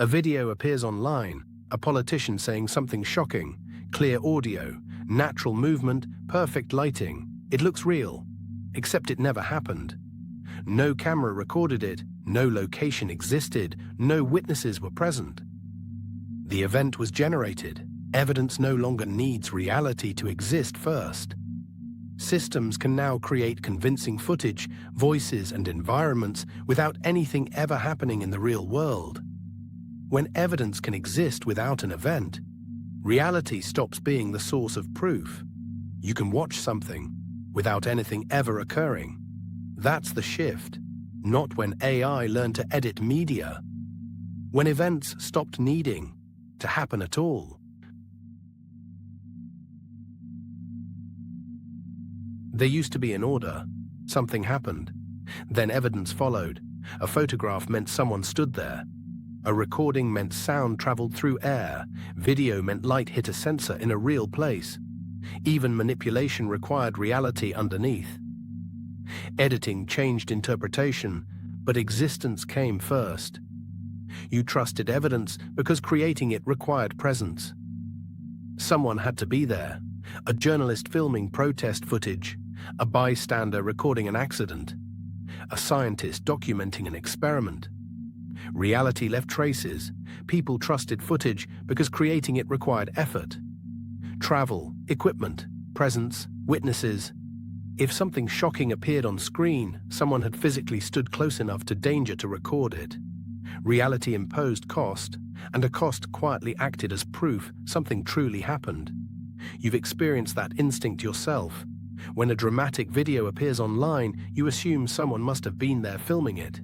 A video appears online, a politician saying something shocking, clear audio, natural movement, perfect lighting. It looks real, except it never happened. No camera recorded it, no location existed, no witnesses were present. The event was generated. Evidence no longer needs reality to exist first. Systems can now create convincing footage, voices, and environments without anything ever happening in the real world. When evidence can exist without an event, reality stops being the source of proof. You can watch something without anything ever occurring. That's the shift, not when AI learned to edit media. When events stopped needing to happen at all. There used to be an order. Something happened. Then evidence followed. A photograph meant someone stood there. A recording meant sound traveled through air. Video meant light hit a sensor in a real place. Even manipulation required reality underneath. Editing changed interpretation, but existence came first. You trusted evidence because creating it required presence. Someone had to be there. A journalist filming protest footage, a bystander recording an accident, a scientist documenting an experiment. Reality left traces. People trusted footage because creating it required effort. Travel, equipment, presence, witnesses. If something shocking appeared on screen, someone had physically stood close enough to danger to record it. Reality imposed cost, and a cost quietly acted as proof something truly happened. You've experienced that instinct yourself. When a dramatic video appears online, you assume someone must have been there filming it.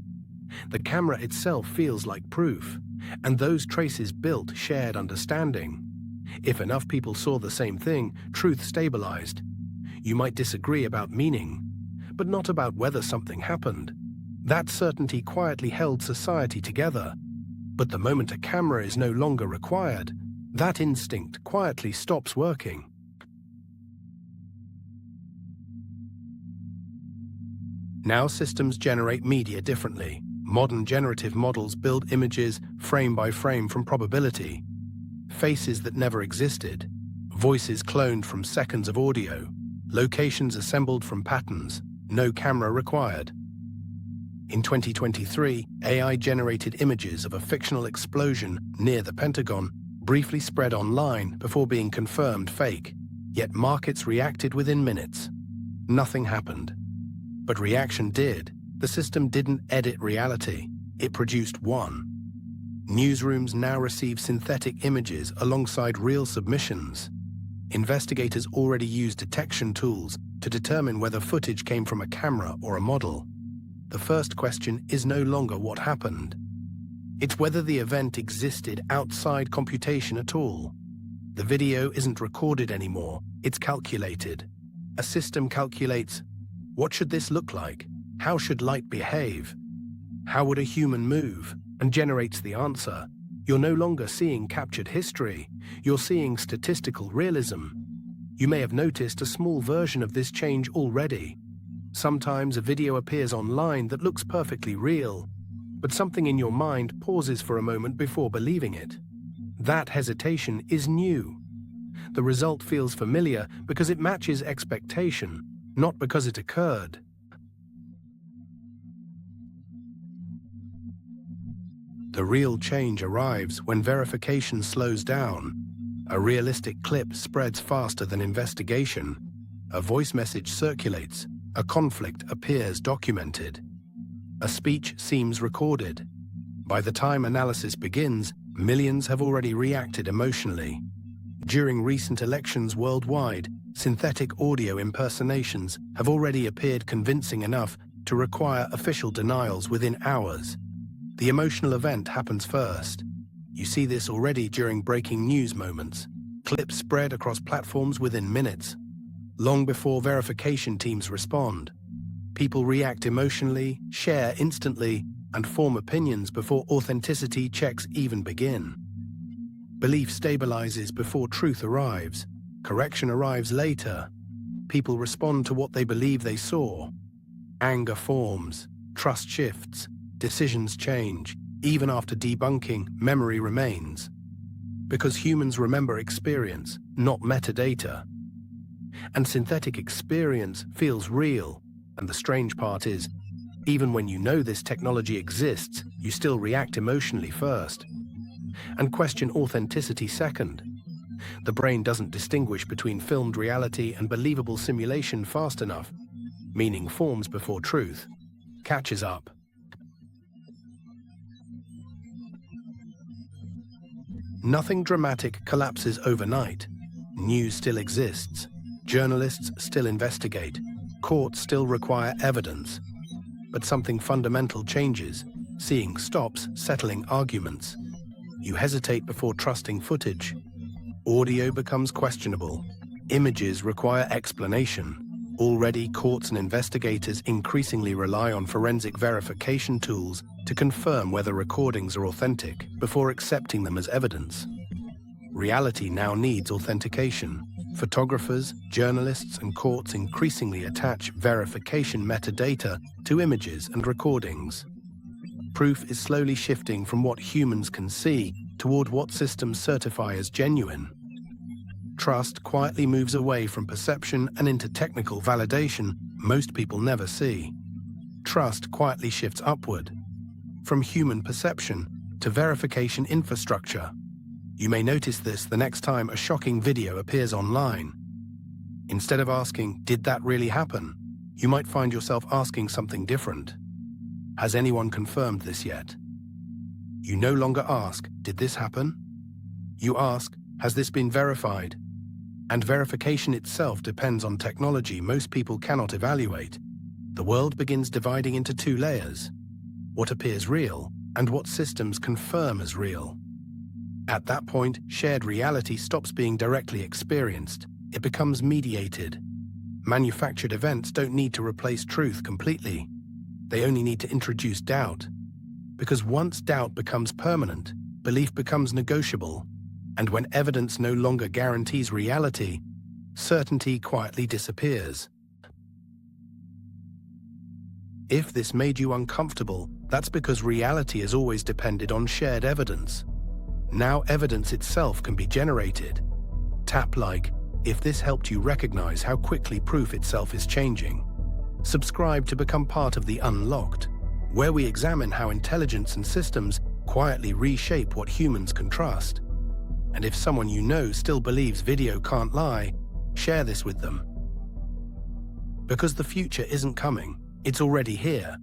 The camera itself feels like proof, and those traces built shared understanding. If enough people saw the same thing, truth stabilized. You might disagree about meaning, but not about whether something happened. That certainty quietly held society together. But the moment a camera is no longer required, that instinct quietly stops working. Now systems generate media differently. Modern generative models build images frame by frame from probability. Faces that never existed. Voices cloned from seconds of audio. Locations assembled from patterns. No camera required. In 2023, AI-generated images of a fictional explosion near the Pentagon briefly spread online before being confirmed fake. Yet markets reacted within minutes. Nothing happened. But reaction did. The system didn't edit reality. It produced one. Newsrooms now receive synthetic images alongside real submissions. Investigators already use detection tools to determine whether footage came from a camera or a model. The first question is no longer what happened. It's whether the event existed outside computation at all. The video isn't recorded anymore, it's calculated. A system calculates, what should this look like? How should light behave? How would a human move? And generates the answer. You're no longer seeing captured history, you're seeing statistical realism. You may have noticed a small version of this change already. Sometimes a video appears online that looks perfectly real, but something in your mind pauses for a moment before believing it. That hesitation is new. The result feels familiar because it matches expectation, not because it occurred. The real change arrives when verification slows down. A realistic clip spreads faster than investigation. A voice message circulates. A conflict appears documented. A speech seems recorded. By the time analysis begins, millions have already reacted emotionally. During recent elections worldwide, synthetic audio impersonations have already appeared convincing enough to require official denials within hours. The emotional event happens first. You see this already during breaking news moments. Clips spread across platforms within minutes. Long before verification teams respond. People react emotionally, share instantly, and form opinions before authenticity checks even begin. Belief stabilizes before truth arrives. Correction arrives later. People respond to what they believe they saw. Anger forms. Trust shifts. Decisions change. Even after debunking, memory remains. Because humans remember experience, not metadata. And synthetic experience feels real. And the strange part is, even when you know this technology exists, you still react emotionally first and question authenticity second. The brain doesn't distinguish between filmed reality and believable simulation fast enough. Meaning forms before truth catches up. Nothing dramatic collapses overnight. News still exists. Journalists still investigate. Courts still require evidence. But something fundamental changes. Seeing stops settling arguments. You hesitate before trusting footage. Audio becomes questionable. Images require explanation. Already, courts and investigators increasingly rely on forensic verification tools to confirm whether recordings are authentic before accepting them as evidence. Reality now needs authentication. Photographers, journalists, and courts increasingly attach verification metadata to images and recordings. Proof is slowly shifting from what humans can see toward what systems certify as genuine. Trust quietly moves away from perception and into technical validation most people never see. Trust quietly shifts upward, from human perception to verification infrastructure. You may notice this the next time a shocking video appears online. Instead of asking, "Did that really happen?" you might find yourself asking something different. Has anyone confirmed this yet? You no longer ask, "Did this happen?" You ask, "Has this been verified?" And verification itself depends on technology most people cannot evaluate. The world begins dividing into two layers: what appears real and what systems confirm as real. At that point, shared reality stops being directly experienced. It becomes mediated. Manufactured events don't need to replace truth completely. They only need to introduce doubt. Because once doubt becomes permanent, belief becomes negotiable. And when evidence no longer guarantees reality, certainty quietly disappears. If this made you uncomfortable, that's because reality has always depended on shared evidence. Now evidence itself can be generated. Tap like if this helped you recognize how quickly proof itself is changing. Subscribe to become part of the Unlocked, where we examine how intelligence and systems quietly reshape what humans can trust. And if someone you know still believes video can't lie, share this with them. Because the future isn't coming, it's already here.